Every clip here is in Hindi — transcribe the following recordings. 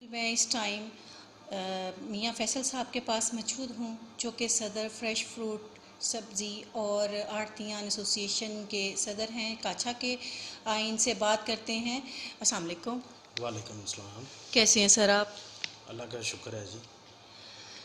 मैं इस टाइम मियाँ फैसल साहब के पास मौजूद हूँ, जो कि सदर फ्रेश फ्रूट सब्ज़ी और आड़तियान एसोसिएशन के सदर हैं काछा के। इनसे बात करते हैं। अस्सलाम वालेकुम। वालेकुम अस्सलाम। कैसे हैं सर आप? अल्लाह का शुक्र है जी।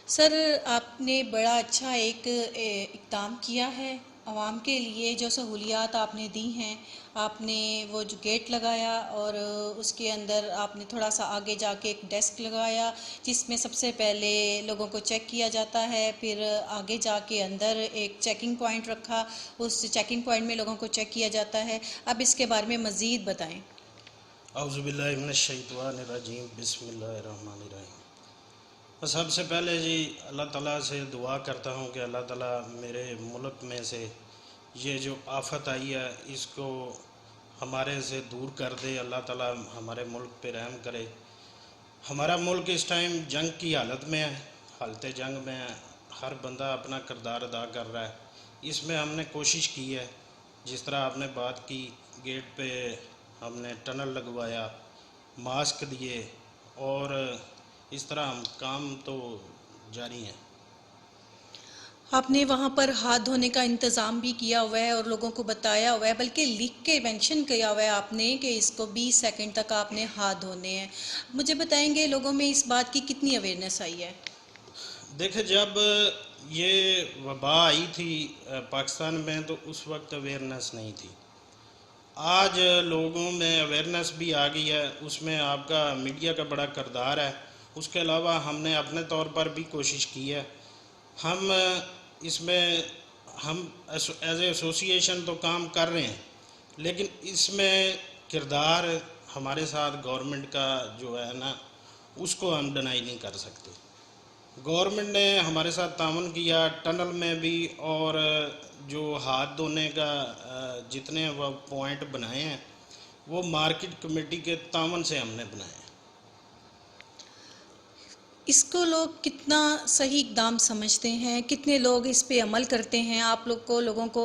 सर, आपने बड़ा अच्छा एक इक़दाम किया है आवाम के लिए। जो सहूलियात आपने दी हैं, आपने वो जो गेट लगाया और उसके अंदर आपने थोड़ा सा आगे जाके एक डेस्क लगाया, जिसमें सबसे पहले लोगों को चेक किया जाता है। फिर आगे जाके अंदर एक चेकिंग पॉइंट रखा, उस चेकिंग पॉइंट में लोगों को चेक किया जाता है। अब इसके बारे में मज़ीद बताएं। औज़ुबिल्लाहि मिनश्शैतानिर्रजीम बिस्मिल्लाहिर्रहमानिर्रहीम। तो सबसे पहले जी अल्लाह ताला से दुआ करता हूँ कि अल्लाह ताला मेरे मुल्क में से ये जो आफत आई है इसको हमारे से दूर कर दे। अल्लाह ताला हमारे मुल्क पे रहम करे। हमारा मुल्क इस टाइम जंग की हालत में है, हालत जंग में है। हर बंदा अपना किरदार अदा कर रहा है। इसमें हमने कोशिश की है, जिस तरह आपने बात की, गेट पे हमने टनल लगवाया, मास्क दिए और इस तरह हम काम तो जारी हैं। आपने वहाँ पर हाथ धोने का इंतज़ाम भी किया हुआ है और लोगों को बताया हुआ है, बल्कि लिख के मेंशन किया हुआ है आपने कि इसको 20 सेकंड तक आपने हाथ धोने हैं। मुझे बताएंगे लोगों में इस बात की कितनी अवेयरनेस आई है? देखिए, जब ये वबा आई थी पाकिस्तान में, तो उस वक्त अवेयरनेस नहीं थी। आज लोगों में अवेयरनेस भी आ गई है, उसमें आपका मीडिया का बड़ा किरदार है। उसके अलावा हमने अपने तौर पर भी कोशिश की है। हम इसमें हम एज ए एसोसिएशन तो काम कर रहे हैं, लेकिन इसमें किरदार हमारे साथ गवर्नमेंट का जो है ना, उसको हम डिनाई नहीं कर सकते। गवर्नमेंट ने हमारे साथ ताउन किया टनल में भी, और जो हाथ धोने का जितने वो पॉइंट बनाए हैं वो मार्केट कमेटी के ताउन से हमने बनाए हैं। इसको लोग कितना सही इकदाम समझते हैं? कितने लोग इस पे अमल करते हैं? आप लोगों को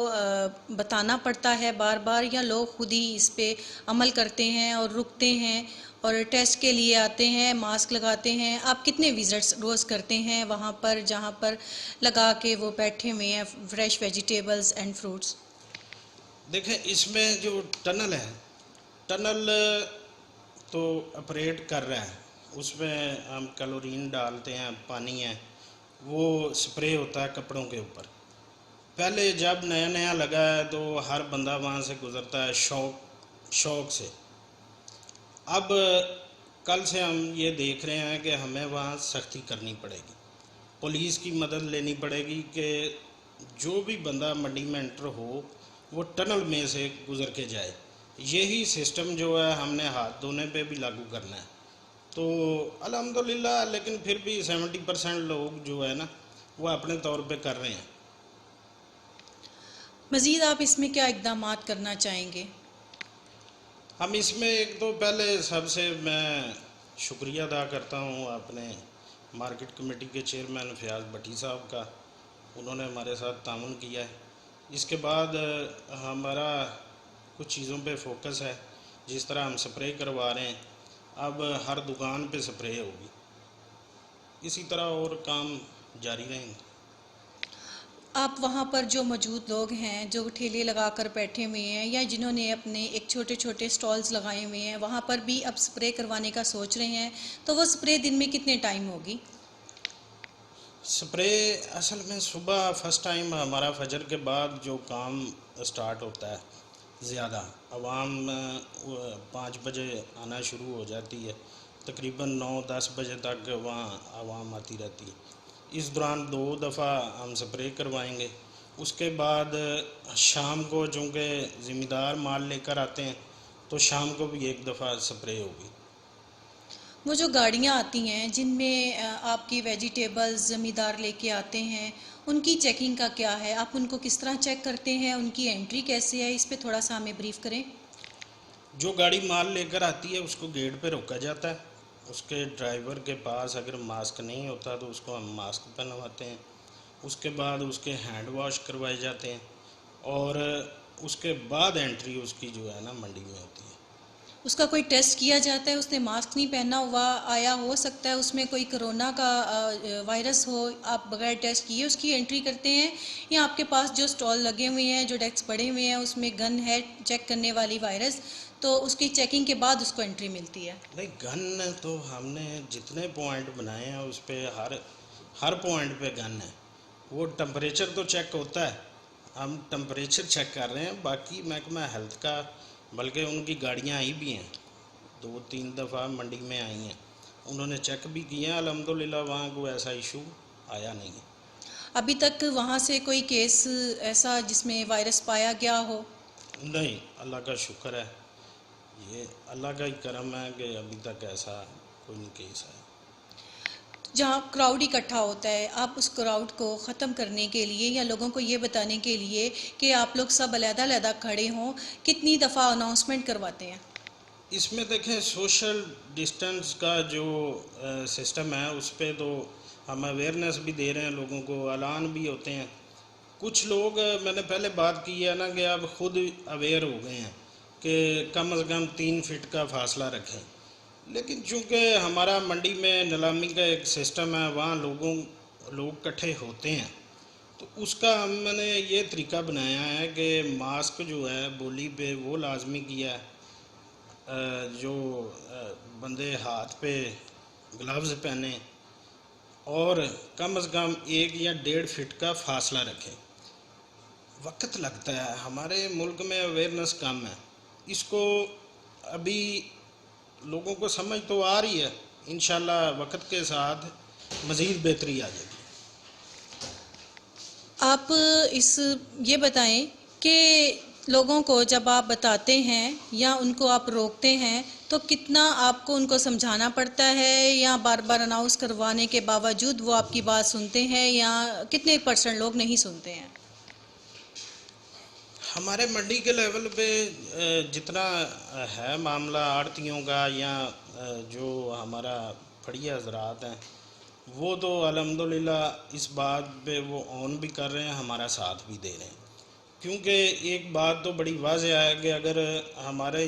बताना पड़ता है बार बार, या लोग खुद ही इस पे अमल करते हैं और रुकते हैं और टेस्ट के लिए आते हैं, मास्क लगाते हैं? आप कितने विजिट्स रोज़ करते हैं वहाँ पर जहाँ पर लगा के वो बैठे हुए हैं फ्रेश वेजिटेबल्स एंड फ्रूट्स? देखें, इसमें जो टनल है, टनल तो ऑपरेट कर रहा है। उसमें हम क्लोरीन डालते हैं, पानी है, वो स्प्रे होता है कपड़ों के ऊपर। पहले जब नया नया लगा है तो हर बंदा वहाँ से गुज़रता है शौक शौक से। अब कल से हम ये देख रहे हैं कि हमें वहाँ सख्ती करनी पड़ेगी, पुलिस की मदद लेनी पड़ेगी कि जो भी बंदा मंडी में एंटर हो वो टनल में से गुज़र के जाए। यही सिस्टम जो है हमने हाथ धोने पे भी लागू करना है। तो अल्हम्दुलिल्लाह, लेकिन फिर भी 70% लोग जो है ना, वो अपने तौर पे कर रहे हैं। मज़ीद आप इसमें क्या इकदामात करना चाहेंगे? हम इसमें एक तो पहले सबसे मैं शुक्रिया अदा करता हूँ अपने मार्केट कमेटी के चेयरमैन फयाज़ भट्टी साहब का। उन्होंने हमारे साथ ताउन किया है। इसके बाद हमारा कुछ चीज़ों पे फोकस है। जिस तरह हम स्प्रे करवा रहे हैं, अब हर दुकान पे स्प्रे होगी। इसी तरह और काम जारी रहेंगे। आप वहाँ पर जो मौजूद लोग हैं, जो ठेले लगाकर बैठे हुए हैं या जिन्होंने अपने एक छोटे छोटे स्टॉल्स लगाए हुए हैं, वहाँ पर भी अब स्प्रे करवाने का सोच रहे हैं, तो वो स्प्रे दिन में कितने टाइम होगी? स्प्रे असल में सुबह फर्स्ट टाइम हमारा फजर के बाद जो काम स्टार्ट होता है, ज़्यादा आवाम 5 बजे आना शुरू हो जाती है, तकरीबन 9-10 बजे तक वहाँ आवाम आती रहती है। इस दौरान 2 दफ़ा हम स्प्रे करवाएंगे। उसके बाद शाम को चूँकि ज़िम्मेदार माल लेकर आते हैं, तो शाम को भी 1 दफ़ा स्प्रे होगी। वो जो गाड़ियाँ आती हैं जिनमें आपकी वेजिटेबल्स ज़मींदार लेके आते हैं, उनकी चेकिंग का क्या है? आप उनको किस तरह चेक करते हैं? उनकी एंट्री कैसे है? इस पे थोड़ा सा हमें ब्रीफ करें। जो गाड़ी माल लेकर आती है उसको गेट पे रोका जाता है। उसके ड्राइवर के पास अगर मास्क नहीं होता तो उसको हम मास्क पहनवाते हैं। उसके बाद उसके हैंड वॉश करवाए जाते हैं, और उसके बाद एंट्री उसकी जो है ना मंडी में होती है। उसका कोई टेस्ट किया जाता है? उसने मास्क नहीं पहना हुआ आया, हो सकता है उसमें कोई कोरोना का वायरस हो, आप बगैर टेस्ट किए उसकी एंट्री करते हैं, या आपके पास जो स्टॉल लगे हुए हैं, जो डेस्क पड़े हुए हैं, उसमें गन है चेक करने वाली वायरस, तो उसकी चेकिंग के बाद उसको एंट्री मिलती है? नहीं, गन तो हमने जितने पॉइंट बनाए हैं उस पे हर पॉइंट पे गन है। वो टेम्परेचर तो चेक होता है, हम टेम्परेचर चेक कर रहे हैं। बाकी महकमा हेल्थ का, बल्कि उनकी गाड़ियाँ आई भी हैं, 2-3 दफ़ा मंडी में आई हैं, उन्होंने चेक भी किए हैं। अल्हम्दुलिल्लाह वहाँ कोई ऐसा इशू आया नहीं है। अभी तक वहाँ से कोई केस ऐसा जिसमें वायरस पाया गया हो? नहीं, अल्लाह का शुक्र है, ये अल्लाह का ही करम है कि अभी तक ऐसा कोई नहीं केस है। जहाँ क्राउड इकट्ठा होता है, आप उस क्राउड को ख़त्म करने के लिए या लोगों को ये बताने के लिए कि आप लोग सब अलग-अलग खड़े हों, कितनी दफ़ा अनाउंसमेंट करवाते हैं? इसमें देखें, सोशल डिस्टेंस का जो सिस्टम है उस पे तो हम अवेयरनेस भी दे रहे हैं, लोगों को ऐलान भी होते हैं। कुछ लोग मैंने पहले बात की है ना कि अब खुद अवेयर हो गए हैं कि कम से कम 3 फीट का फासला रखें। लेकिन चूंकि हमारा मंडी में नीलामी का एक सिस्टम है, वहाँ लोग इकट्ठे होते हैं, तो उसका हमने ये तरीका बनाया है कि मास्क जो है बोली पे वो लाजमी किया है। जो बंदे हाथ पे ग्लव्स पहने और कम से कम 1 या 1.5 फीट का फासला रखें। वक्त लगता है, हमारे मुल्क में अवेयरनेस कम है, इसको अभी लोगों को समझ तो आ रही है, इंशाल्लाह वक्त के साथ मज़ीद बेहतरी आ जाएगी। आप इस ये बताएं कि लोगों को जब आप बताते हैं या उनको आप रोकते हैं, तो कितना आपको उनको समझाना पड़ता है, या बार बार अनाउंस करवाने के बावजूद वो आपकी बात सुनते हैं, या कितने % लोग नहीं सुनते हैं? हमारे मंडी के लेवल पे जितना है मामला आड़तियों का या जो हमारा फड़िया हजरात हैं, वो तो अल्हम्दुलिल्लाह इस बात पे वो ऑन भी कर रहे हैं, हमारा साथ भी दे रहे हैं। क्योंकि एक बात तो बड़ी वाज़ेह है कि अगर हमारे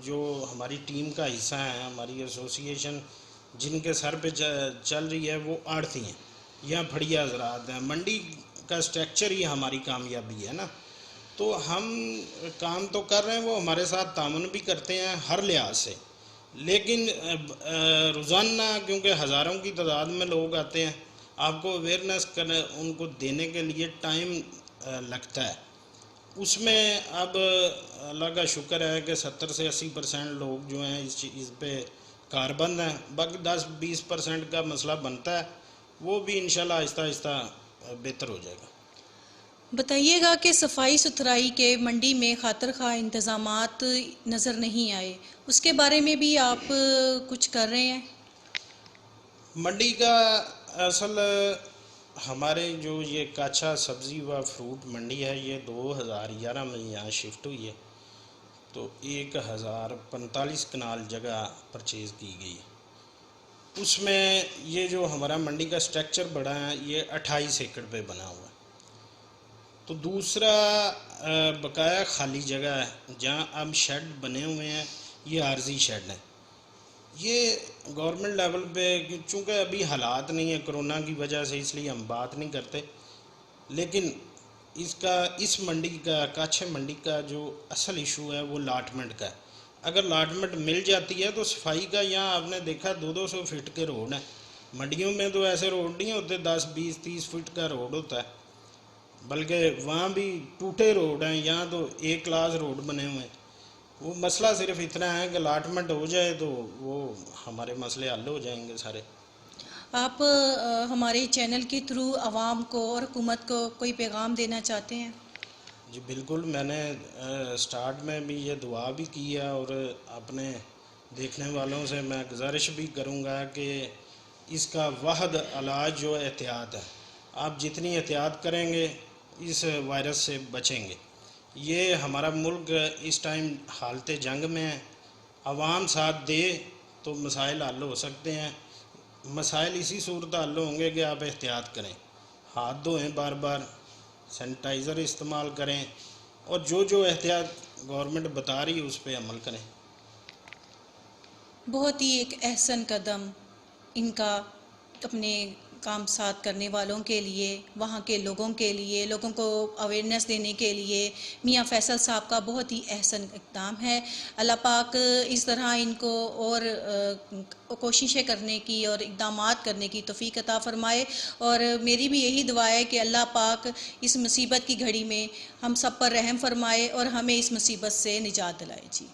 जो हमारी टीम का हिस्सा है, हमारी एसोसिएशन जिनके सर पे चल रही है, वो आड़ती हैं या फड़िया हजरात हैं। मंडी का स्ट्रक्चर ही हमारी कामयाबी है ना। तो हम काम तो कर रहे हैं, वो हमारे साथ तामुन भी करते हैं हर लिहाज से। लेकिन रोज़ाना क्योंकि हज़ारों की तादाद में लोग आते हैं, आपको अवेयरनेस करने उनको देने के लिए टाइम लगता है। उसमें अब अल्लाह का शुक्र है कि 70 से 80% लोग जो हैं इस पे कारबंद हैं। बाकी 10-20% का मसला बनता है, वो भी इंशाल्लाह आहिस्ता आहिस्ता बेहतर हो जाएगा। बताइएगा कि सफाई सुथराई के मंडी में खातिर खा इंतज़ामात नज़र नहीं आए, उसके बारे में भी आप कुछ कर रहे हैं? मंडी का असल हमारे जो ये काछा सब्ज़ी व फ्रूट मंडी है, ये 2011 में यहाँ शिफ्ट हुई है। तो 1045 कनाल जगह परचेज़ की गई है। उसमें ये जो हमारा मंडी का स्ट्रक्चर बड़ा है, ये 28 एकड़ पे बना हुआ है। तो दूसरा बकाया खाली जगह है जहाँ अब शेड बने हुए हैं, ये आर्जी शेड है। ये गवर्नमेंट लेवल पे चूँकि अभी हालात नहीं है कोरोना की वजह से, इसलिए हम बात नहीं करते। लेकिन इस मंडी का, काछे मंडी का जो असल इशू है वो लाटमेंट का है। अगर लाटमेंट मिल जाती है तो सफाई का, यहाँ आपने देखा 200-200 फीट के रोड हैं। मंडियों में तो ऐसे रोड नहीं होते, 10-20-30 फीट का रोड होता है, बल्कि वहाँ भी टूटे रोड हैं, यहाँ तो एक क्लास रोड बने हुए हैं। वो मसला सिर्फ इतना है कि अलाटमेंट हो जाए तो वो हमारे मसले हल हो जाएंगे सारे। आप हमारे चैनल के थ्रू आवाम को और हुकूमत को कोई पैगाम देना चाहते हैं? जी बिल्कुल, मैंने स्टार्ट में भी ये दुआ भी की है और अपने देखने वालों से मैं गुजारिश भी करूँगा कि इसका वाहद इलाज जो एहतियात है, आप जितनी एहतियात करेंगे इस वायरस से बचेंगे। ये हमारा मुल्क इस टाइम हालत जंग में है, आवाम साथ दे तो मसाइल हल हो सकते हैं। मसाइल इसी सूरत हल होंगे कि आप एहतियात करें, हाथ धोएं बार बार, सैनिटाइज़र इस्तेमाल करें और जो जो एहतियात गवर्नमेंट बता रही है उस पर अमल करें। बहुत ही एक अहसन कदम इनका अपने काम साथ करने वालों के लिए, वहाँ के लोगों के लिए, लोगों को अवेयरनेस देने के लिए मियाँ फैसल साहब का बहुत ही अहसन इक़दाम है। अल्लाह पाक इस तरह इनको और कोशिशें करने की और इक़दामात करने की तौफ़ीक़ अता फ़रमाए। और मेरी भी यही दुआ है कि अल्लाह पाक इस मुसीबत की घड़ी में हम सब पर रहम फ़रमाए और हमें इस मुसीबत से निजात दिलाए। जी।